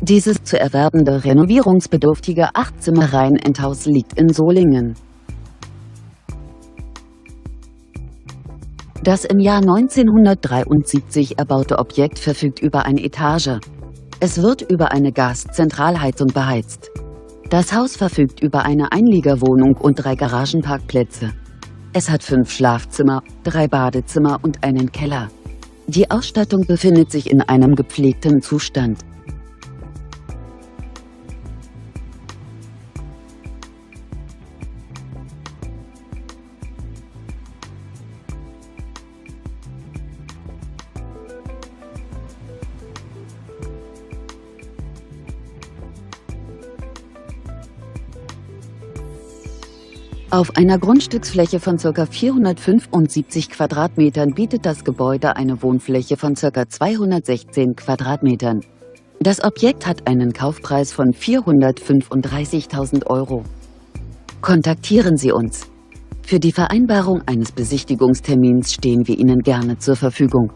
Dieses zu erwerbende renovierungsbedürftige 8-Zimmer-Reihenendhaus liegt in Solingen. Das im Jahr 1973 erbaute Objekt verfügt über eine Etage. Es wird über eine Gaszentralheizung beheizt. Das Haus verfügt über eine Einliegerwohnung und 3 Garagenparkplätze. Es hat 5 Schlafzimmer, 3 Badezimmer und einen Keller. Die Ausstattung befindet sich in einem gepflegten Zustand. Auf einer Grundstücksfläche von ca. 475 Quadratmetern bietet das Gebäude eine Wohnfläche von ca. 216 Quadratmetern. Das Objekt hat einen Kaufpreis von 435.000 Euro. Kontaktieren Sie uns. Für die Vereinbarung eines Besichtigungstermins stehen wir Ihnen gerne zur Verfügung.